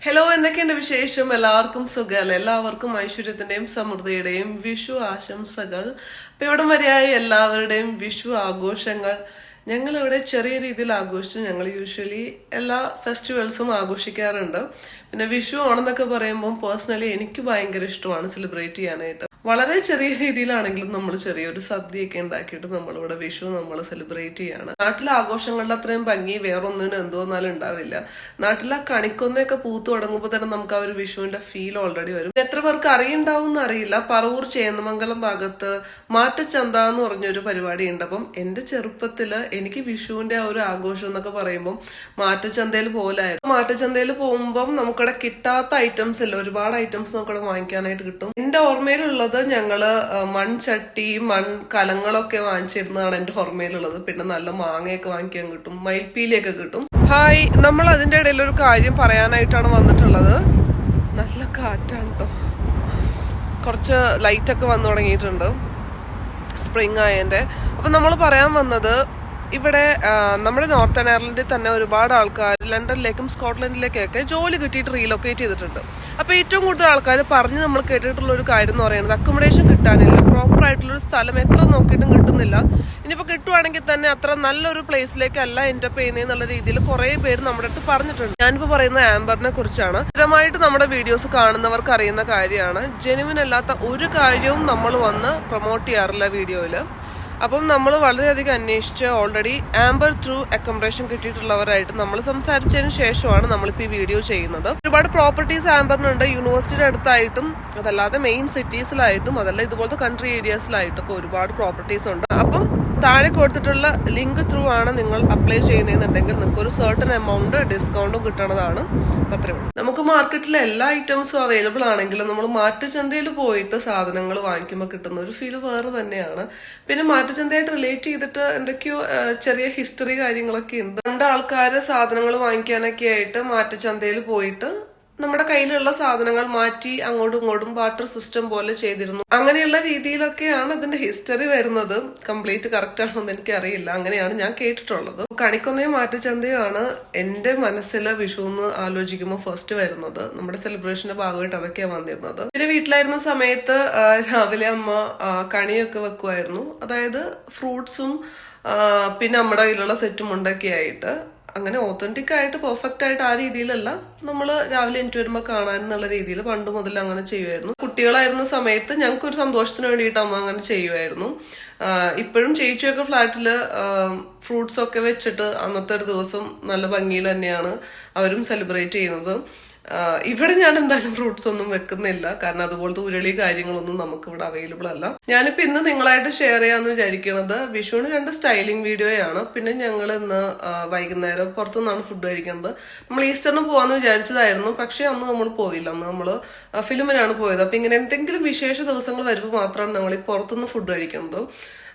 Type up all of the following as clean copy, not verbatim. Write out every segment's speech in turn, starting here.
Hello, എന്തൊക്കെയുണ്ട് വിശേഷം? എല്ലാവർക്കും സുഖമല്ല? എല്ലാവർക്കും ഐശ്വര്യത്തിന്റെയും സമൃദ്ധിയുടെയും വിഷു ആശംസകൾ. അപ്പൊ ഇവിടം വരെയായി എല്ലാവരുടെയും വിഷു ആഘോഷങ്ങൾ ഞങ്ങളിവിടെ ചെറിയ രീതിയിൽ ആഘോഷിച്ചു. ഞങ്ങൾ യൂഷ്വലി എല്ലാ ഫെസ്റ്റിവൽസും ആഘോഷിക്കാറുണ്ട്. പിന്നെ വിഷു ഓണമെന്നൊക്കെ പറയുമ്പോൾ പേഴ്സണലി എനിക്ക് ഭയങ്കര ഇഷ്ടമാണ് സെലിബ്രേറ്റ് ചെയ്യാനായിട്ട്. വളരെ ചെറിയ രീതിയിലാണെങ്കിലും നമ്മൾ ചെറിയൊരു സദ്യയൊക്കെ ഉണ്ടാക്കിയിട്ട് നമ്മളിവിടെ വിഷു നമ്മൾ സെലിബ്രേറ്റ് ചെയ്യാണ്. നാട്ടിലെ ആഘോഷങ്ങളുടെ അത്രയും ഭംഗി വേറൊന്നിനും എന്തോന്നാലും ഉണ്ടാവില്ല. നാട്ടിലെ കണിക്കൊന്നയൊക്കെ പൂത്തു തുടങ്ങുമ്പോൾ തന്നെ നമുക്ക് ആ ഒരു വിഷുവിന്റെ ഫീൽ ഓൾറെഡി വരും. എത്ര പേർക്ക് അറിയുണ്ടാവും അറിയില്ല, പറവൂർ ചേന്നമംഗലം ഭാഗത്ത് മാറ്റച്ചന്ത എന്ന് പറഞ്ഞൊരു പരിപാടി ഉണ്ട്. അപ്പം എന്റെ ചെറുപ്പത്തില് എനിക്ക് വിഷുവിന്റെ ആ ഒരു ആഘോഷം എന്നൊക്കെ പറയുമ്പോൾ മാറ്റച്ചന്തയിൽ പോലായിരുന്നു. മാറ്റച്ചന്തയിൽ പോകുമ്പോൾ നമുക്കവിടെ കിട്ടാത്ത ഐറ്റംസ് ഇല്ല, ഒരുപാട് ഐറ്റംസ് നമുക്കവിടെ വാങ്ങിക്കാനായിട്ട് കിട്ടും. എന്റെ ഓർമ്മയിലുള്ളത് ഞങ്ങള് മൺചട്ടി കലങ്ങളൊക്കെ വാങ്ങിച്ചിരുന്നതാണ് എന്റെ ഓർമ്മയിലുള്ളത്. പിന്നെ നല്ല മാങ്ങയൊക്കെ വാങ്ങിക്കാൻ കിട്ടും, മയിൽപ്പീലിയൊക്കെ കിട്ടും. ഹായ്, നമ്മൾ അതിന്റെ ഇടയിൽ ഒരു കാര്യം പറയാനായിട്ടാണ് വന്നിട്ടുള്ളത്. നല്ല കാറ്റാണ് കേട്ടോ, കുറച്ച് ലൈറ്റൊക്കെ വന്നു തുടങ്ങിയിട്ടുണ്ട് സ്പ്രിങ് ആയതിന്റെ. അപ്പൊ നമ്മൾ പറയാൻ വന്നത്, ഇവിടെ നമ്മുടെ നോർത്തേൺ അയർലൻഡിൽ തന്നെ ഒരുപാട് ആൾക്കാർ ലണ്ടനിലേക്കും സ്കോട്ട്ലൻഡിലേക്കൊക്കെ ജോലി കിട്ടിയിട്ട് റീലൊക്കേറ്റ് ചെയ്തിട്ടുണ്ട്. അപ്പൊ ഏറ്റവും കൂടുതൽ ആൾക്കാർ പറഞ്ഞ് നമ്മൾ കേട്ടിട്ടുള്ള ഒരു കാര്യം എന്ന് പറയുന്നത് അക്കോമഡേഷൻ കിട്ടാനില്ല, പ്രോപ്പർ ആയിട്ടുള്ളൊരു സ്ഥലം എത്ര നോക്കിയിട്ടും കിട്ടുന്നില്ല. ഇനിയിപ്പോൾ കിട്ടുവാണെങ്കിൽ തന്നെ അത്ര നല്ലൊരു പ്ലേസിലേക്കല്ല എൻറ്റപ്പ് ചെയ്യുന്നതെന്നുള്ള രീതിയിൽ കുറെ പേര് നമ്മുടെ അടുത്ത് പറഞ്ഞിട്ടുണ്ട്. ഞാനിപ്പോൾ പറയുന്ന ആംബറിനെ കുറിച്ചാണ്. സ്ഥിരമായിട്ട് നമ്മുടെ വീഡിയോസ് കാണുന്നവർക്ക് അറിയുന്ന കാര്യമാണ്. ജെനുവിൻ അല്ലാത്ത ഒരു കാര്യവും നമ്മൾ വന്ന് പ്രൊമോട്ട് ചെയ്യാറില്ല വീഡിയോയില്. അപ്പം നമ്മൾ വളരെയധികം അന്വേഷിച്ച് ഓൾറെഡി ആംബർ ത്രൂ അക്കോമഡേഷൻ കിട്ടിയിട്ടുള്ളവരായിട്ട് നമ്മൾ സംസാരിച്ചതിന് ശേഷമാണ് നമ്മളിപ്പോൾ ഈ വീഡിയോ ചെയ്യുന്നത്. ഒരുപാട് പ്രോപ്പർട്ടീസ് ആംബറിനുണ്ട്, യൂണിവേഴ്സിറ്റിയുടെ അടുത്തായിട്ടും അതല്ലാതെ മെയിൻ സിറ്റീസിലായിട്ടും അതല്ല ഇതുപോലത്തെ കൺട്രി ഏരിയാസിലായിട്ടൊക്കെ ഒരുപാട് പ്രോപ്പർട്ടീസ് ഉണ്ട്. അപ്പം താഴെ കൊടുത്തിട്ടുള്ള ലിങ്ക് ത്രൂ ആണ് നിങ്ങൾ അപ്ലൈ ചെയ്യുന്നതെന്നുണ്ടെങ്കിൽ നിങ്ങൾക്ക് ഒരു സർട്ടൺ എമൗണ്ട് ഡിസ്കൗണ്ടും കിട്ടണതാണ്. അത്രേ ഉള്ളൂ. നമുക്ക് മാർക്കറ്റിലെ എല്ലാ ഐറ്റംസും അവൈലബിൾ ആണെങ്കിലും നമ്മൾ മാറ്റുചന്തയിൽ പോയിട്ട് സാധനങ്ങൾ വാങ്ങിക്കുമ്പോൾ കിട്ടുന്ന ഒരു ഫീൽ വേറെ തന്നെയാണ്. പിന്നെ മാറ്റുചന്തയായിട്ട് റിലേറ്റ് ചെയ്തിട്ട് എന്തൊക്കെയോ ചെറിയ ഹിസ്റ്ററി കാര്യങ്ങളൊക്കെ ഉണ്ട്. രണ്ട് ആൾക്കാർ സാധനങ്ങൾ വാങ്ങിക്കാനൊക്കെ ആയിട്ട് മാറ്റുചന്തയിൽ പോയിട്ട് നമ്മുടെ കയ്യിലുള്ള സാധനങ്ങൾ മാറ്റി അങ്ങോട്ടും ഇങ്ങോട്ടും ബാർട്ടർ സിസ്റ്റം പോലെ ചെയ്തിരുന്നു. അങ്ങനെയുള്ള രീതിയിലൊക്കെയാണ് അതിന്റെ ഹിസ്റ്ററി വരുന്നത്. കംപ്ലീറ്റ് കറക്റ്റ് ആണോ എന്ന് എനിക്ക് അറിയില്ല, അങ്ങനെയാണ് ഞാൻ കേട്ടിട്ടുള്ളത്. കണിക്കൊന്നയും മാറ്റുചന്തയുമാണ് എന്റെ മനസ്സിൽ വിഷു എന്ന് ആലോചിക്കുമ്പോൾ ഫസ്റ്റ് വരുന്നത്. നമ്മുടെ സെലിബ്രേഷന്റെ ഭാഗമായിട്ട് അതൊക്കെയാണ് വന്നിരുന്നത്. പിന്നെ വീട്ടിലായിരുന്ന സമയത്ത് രാവിലെ അമ്മ കണിയൊക്കെ വെക്കുമായിരുന്നു. അതായത് ഫ്രൂട്ട്സും പിന്നെ നമ്മുടെ കയ്യിലുള്ള സെറ്റും ഉണ്ടൊക്കെ ആയിട്ട്. അങ്ങനെ ഓത്തന്റിക് ആയിട്ട് പെർഫെക്റ്റ് ആയിട്ട് ആ രീതിയിലല്ല, നമ്മൾ രാവിലെ എനിക്ക് വരുമ്പോൾ കാണാൻ എന്നുള്ള രീതിയിൽ പണ്ട് മുതൽ അങ്ങനെ ചെയ്യുമായിരുന്നു. കുട്ടികളായിരുന്ന സമയത്ത് ഞങ്ങൾക്ക് ഒരു സന്തോഷത്തിന് വേണ്ടിയിട്ട് അമ്മ അങ്ങനെ ചെയ്യുമായിരുന്നു. ഇപ്പോഴും ചേച്ചിയൊക്കെ ഫ്ലാറ്റില് ഫ്രൂട്ട്സ് ഒക്കെ വെച്ചിട്ട് അന്നത്തെ ഒരു ദിവസം നല്ല ഭംഗിയിൽ തന്നെയാണ് അവരും സെലിബ്രേറ്റ് ചെയ്യുന്നത്. ഇവിടെ ഞാൻ എന്തായാലും ഫ്രൂട്ട്സ് ഒന്നും വെക്കുന്നില്ല, കാരണം അതുപോലത്തെ ഉരുളി കാര്യങ്ങളൊന്നും നമുക്ക് ഇവിടെ അവൈലബിൾ അല്ല. ഞാനിപ്പോ ഇന്ന് നിങ്ങളായിട്ട് ഷെയർ ചെയ്യാന്ന് വിചാരിക്കുന്നത് വിഷുവിന് 2 സ്റ്റൈലിംഗ് വീഡിയോയാണ്. പിന്നെ ഞങ്ങൾ ഇന്ന് വൈകുന്നേരം പുറത്തുനിന്നാണ് ഫുഡ് കഴിക്കുന്നത്. നമ്മൾ ഈസ്റ്ററിന് പോവാന്ന് വിചാരിച്ചതായിരുന്നു, പക്ഷെ അന്ന് നമ്മൾ പോയില്ല. അന്ന് നമ്മൾ ഫിലിമിനാണ് പോയത്. അപ്പൊ ഇങ്ങനെ എന്തെങ്കിലും വിശേഷ ദിവസങ്ങൾ വരുമ്പോൾ മാത്രമാണ് നമ്മൾ ഈ പുറത്തുനിന്ന് ഫുഡ് കഴിക്കുന്നത്.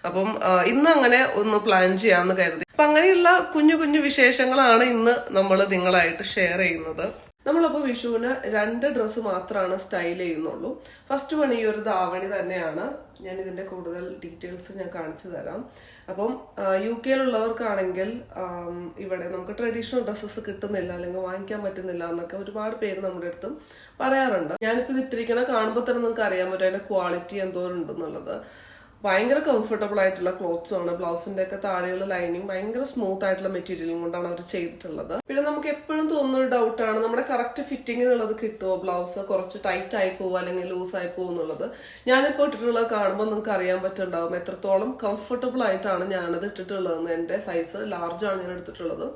അപ്പം ഇന്ന് അങ്ങനെ ഒന്ന് പ്ലാൻ ചെയ്യാന്ന് കരുതി. അപ്പൊ അങ്ങനെയുള്ള കുഞ്ഞു കുഞ്ഞു വിശേഷങ്ങളാണ് ഇന്ന് നമ്മൾ നിങ്ങളായിട്ട് ഷെയർ ചെയ്യുന്നത്. നമ്മളപ്പോൾ വിഷുവിന് 2 ഡ്രസ്സ് മാത്രമാണ് സ്റ്റൈൽ ചെയ്യുന്നുള്ളൂ. ഫസ്റ്റ് വൺ ഈ ഒരു ധാവണി തന്നെയാണ്. ഞാൻ ഇതിന്റെ കൂടുതൽ ഡീറ്റെയിൽസ് ഞാൻ കാണിച്ചു തരാം. അപ്പം UK യിലുള്ളവർക്കാണെങ്കിൽ ഇവിടെ നമുക്ക് ട്രഡീഷണൽ ഡ്രസ്സസ് കിട്ടുന്നില്ല അല്ലെങ്കിൽ വാങ്ങിക്കാൻ പറ്റുന്നില്ല എന്നൊക്കെ ഒരുപാട് പേര് നമ്മുടെ അടുത്തും പറയാറുണ്ട്. ഞാനിപ്പോൾ ഇത് ഇട്ടിരിക്കണ കാണുമ്പോൾ തന്നെ നിങ്ങൾക്ക് അറിയാൻ പറ്റും അതിന്റെ ക്വാളിറ്റി എന്തോരം ഉണ്ടെന്നുള്ളത്. ഭയങ്കര കംഫർട്ടബിൾ ആയിട്ടുള്ള ക്ലോത്ത്സ് ആണ്. ബ്ലൗസിന്റെ ഒക്കെ താഴെയുള്ള ലൈനിങ് ഭയങ്കര സ്മൂത്ത് ആയിട്ടുള്ള മെറ്റീരിയലും കൊണ്ടാണ് അവർ ചെയ്തിട്ടുള്ളത്. പിന്നെ നമുക്ക് എപ്പോഴും തോന്നുന്ന ഒരു ഡൗട്ടാണ്, നമ്മുടെ കറക്റ്റ് ഫിറ്റിങ്ങിനുള്ളത് കിട്ടുമോ, ബ്ലൗസ് കുറച്ച് ടൈറ്റ് ആയി പോവുക അല്ലെങ്കിൽ ലൂസ് ആയി പോകും എന്നുള്ളത്. ഞാനിപ്പോൾ ഇട്ടിട്ടുള്ളത് കാണുമ്പോൾ നിങ്ങൾക്ക് അറിയാൻ പറ്റുന്നുണ്ടാവും എത്രത്തോളം കംഫർട്ടബിൾ ആയിട്ടാണ് ഞാനത് ഇട്ടിട്ടുള്ളതെന്ന്. എന്റെ സൈസ് ലാർജ് ആണ് ഞാൻ എടുത്തിട്ടുള്ളത്.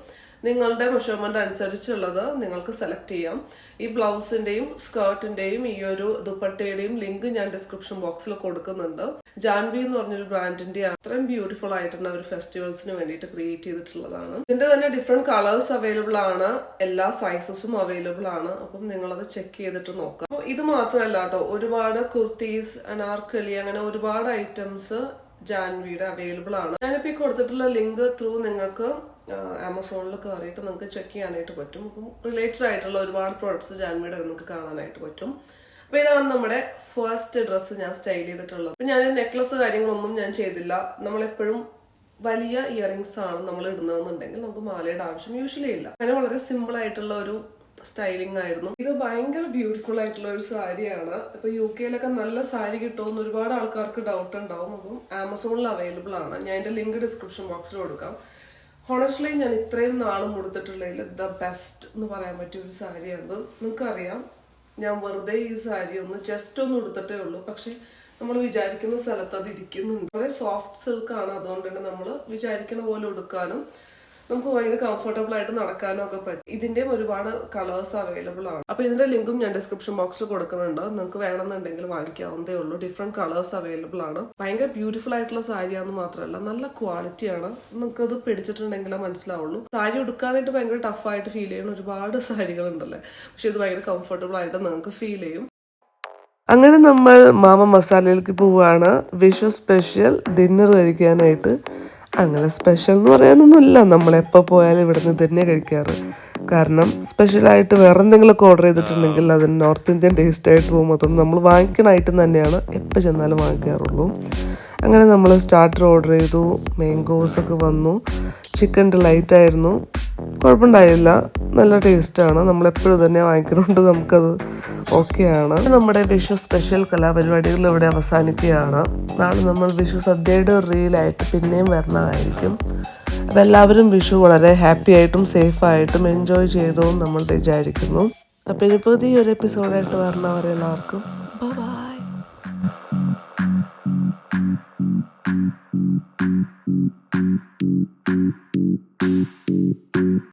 നിങ്ങളുടെ മെഷർമെന്റ് അനുസരിച്ചുള്ളത് നിങ്ങൾക്ക് സെലക്ട് ചെയ്യാം. ഈ ബ്ലൗസിന്റെയും സ്കേർട്ടിന്റെയും ഈ ഒരു ദുപ്പട്ടയുടെയും ലിങ്ക് ഞാൻ ഡിസ്ക്രിപ്ഷൻ ബോക്സിൽ കൊടുക്കുന്നുണ്ട്. ജാൻവി എന്ന് പറഞ്ഞൊരു ബ്രാൻഡിന്റെ അത്രയും ബ്യൂട്ടിഫുൾ ആയിട്ടുള്ള ഒരു ഫെസ്റ്റിവൽസിന് വേണ്ടിയിട്ട് ക്രിയേറ്റ് ചെയ്തിട്ടുള്ളതാണ്. ഇതിന്റെ തന്നെ ഡിഫറെന്റ് കളേഴ്സ് അവൈലബിൾ ആണ്, എല്ലാ സൈസസും അവൈലബിൾ ആണ്. അപ്പം നിങ്ങളത് ചെക്ക് ചെയ്തിട്ട് നോക്കാം. അപ്പോൾ ഇത് മാത്രമല്ല കേട്ടോ, ഒരുപാട് കുർത്തീസ്, അനാർക്കലി, അങ്ങനെ ഒരുപാട് ഐറ്റംസ് ജാൻവിയുടെ അവൈലബിൾ ആണ്. ഞാനിപ്പോൾ ഈ കൊടുത്തിട്ടുള്ള ലിങ്ക് ത്രൂ നിങ്ങൾക്ക് ആമസോണിൽ കയറിയിട്ട് നിങ്ങൾക്ക് ചെക്ക് ചെയ്യാനായിട്ട് പറ്റും. അപ്പം റിലേറ്റഡ് ആയിട്ടുള്ള ഒരുപാട് പ്രോഡക്ട്സ് ജാൻവിയുടെ നിങ്ങൾക്ക് കാണാനായിട്ട് പറ്റും. അപ്പൊ ഇതാണ് നമ്മുടെ ഫസ്റ്റ് ഡ്രസ്സ് ഞാൻ സ്റ്റൈൽ ചെയ്തിട്ടുള്ളത്. അപ്പൊ ഞാൻ നെക്ലസ് കാര്യങ്ങളൊന്നും ഞാൻ ചെയ്തില്ല. നമ്മളെപ്പോഴും വലിയ ഇയറിംഗ്സ് ആണ് നമ്മൾ ഇടുന്നതെന്നുണ്ടെങ്കിൽ നമുക്ക് മാലയുടെ ആവശ്യം യൂഷ്വലി ഇല്ല. അങ്ങനെ വളരെ സിമ്പിൾ ആയിട്ടുള്ള ഒരു സ്റ്റൈലിംഗ് ആയിരുന്നു. ഇത് ഭയങ്കര ബ്യൂട്ടിഫുൾ ആയിട്ടുള്ള ഒരു സാരിയാണ്. ഇപ്പൊ UK-ലൊക്കെ നല്ല സാരി കിട്ടുമെന്ന് ഒരുപാട് ആൾക്കാർക്ക് ഡൗട്ട് ഉണ്ടാവും. അപ്പം ആമസോണിൽ അവൈലബിൾ ആണ്. ഞാൻ അതിന്റെ ലിങ്ക് ഡിസ്ക്രിപ്ഷൻ ബോക്സിൽ കൊടുക്കാം. ഹോണസ്റ്റ്ലി ഞാൻ ഇത്രയും നാളും കൊടുത്തിട്ടുള്ളതിൽ ദ ബെസ്റ്റ് എന്ന് പറയാൻ പറ്റിയ ഒരു സാരിയാണ്. നിങ്ങൾക്കറിയാം, ഞാൻ വെറുതെ ഈ സാരി ഒന്ന് ജസ്റ്റ് ഒന്ന് ഉടുത്തിട്ടേ ഉള്ളൂ. പക്ഷെ നമ്മൾ വിചാരിക്കുന്ന സ്ഥലത്ത് അത് ഇരിക്കുന്നുണ്ട്. വളരെ സോഫ്റ്റ് സിൽക്കാണ്. അതുകൊണ്ട് തന്നെ നമ്മൾ വിചാരിക്കുന്ന പോലെ ഉടുക്കാനും നമുക്ക് ഭയങ്കര കംഫർട്ടബിൾ ആയിട്ട് നടക്കാനും ഒക്കെ പറ്റും. ഇതിന്റെയും ഒരുപാട് കളേഴ്സ് അവൈലബിൾ ആണ്. അപ്പൊ ഇതിന്റെ ലിങ്കും ഞാൻ ഡിസ്ക്രിപ്ഷൻ ബോക്സിൽ കൊടുക്കുന്നുണ്ട്. നിങ്ങൾക്ക് വേണമെന്നുണ്ടെങ്കിൽ വാങ്ങിക്കാവുന്നതേ ഉള്ളൂ. ഡിഫറെന്റ് കളേഴ്സ് അവൈലബിൾ ആണ്. ഭയങ്കര ബ്യൂട്ടിഫുൾ ആയിട്ടുള്ള സാരിയാന്ന് മാത്രമല്ല, നല്ല ക്വാളിറ്റിയാണ്. നിങ്ങൾക്ക് അത് പിടിച്ചിട്ടുണ്ടെങ്കിലേ മനസ്സിലാവുള്ളൂ. സാരി ഉടുക്കാനായിട്ട് ഭയങ്കര ടഫായിട്ട് ഫീൽ ചെയ്യുന്ന ഒരുപാട് സാരികളുണ്ടല്ലേ, പക്ഷെ ഇത് ഭയങ്കര കംഫർട്ടബിൾ ആയിട്ട് നിങ്ങൾക്ക് ഫീൽ ചെയ്യും. അങ്ങനെ നമ്മൾ മാമ മസാലയിലേക്ക് പോവുകയാണ്. വിഷു സ്പെഷ്യൽ ഡിന്നർ കഴിക്കാനായിട്ട്. അങ്ങനെ സ്പെഷ്യൽ എന്ന് പറയാനൊന്നുമില്ല, നമ്മളെപ്പോൾ പോയാലും ഇവിടെ നിന്ന് തന്നെ കഴിക്കാറ്. കാരണം സ്പെഷ്യലായിട്ട് വേറെ എന്തെങ്കിലുമൊക്കെ ഓർഡർ ചെയ്തിട്ടുണ്ടെങ്കിൽ അതിന് നോർത്ത് ഇന്ത്യൻ ടേസ്റ്റ് ആയിട്ട് പോകും. അതുകൊണ്ട് നമ്മൾ വാങ്ങിക്കണ ഐറ്റം തന്നെയാണ് എപ്പോൾ ചെന്നാലും വാങ്ങിക്കാറുള്ളൂ. അങ്ങനെ നമ്മൾ സ്റ്റാർട്ടർ ഓർഡർ ചെയ്തു. മാംഗോസൊക്കെ വന്നു. ചിക്കൻ ഡിലൈറ്റ് ആയിരുന്നു. കുഴപ്പമുണ്ടായില്ല, നല്ല ടേസ്റ്റാണ്. നമ്മളെപ്പോഴും തന്നെ വാങ്ങിക്കുന്നുണ്ട്, നമുക്കത് ഓക്കെയാണ്. നമ്മുടെ വിഷു സ്പെഷ്യൽ കലാപരിപാടികൾ ഇവിടെ അവസാനിക്കുകയാണ്. നാളെ നമ്മൾ വിഷു സദ്യയുടെ റീലായിട്ട് പിന്നെയും വരണമായിരിക്കും. അപ്പം എല്ലാവരും വിഷു വളരെ ഹാപ്പി ആയിട്ടും സേഫായിട്ടും എൻജോയ് ചെയ്തു നമ്മൾ വിചാരിക്കുന്നു. അപ്പം ഇനി പുതിയൊരു എപ്പിസോഡായിട്ട് വരണവരെല്ലാവർക്കും ബൈ.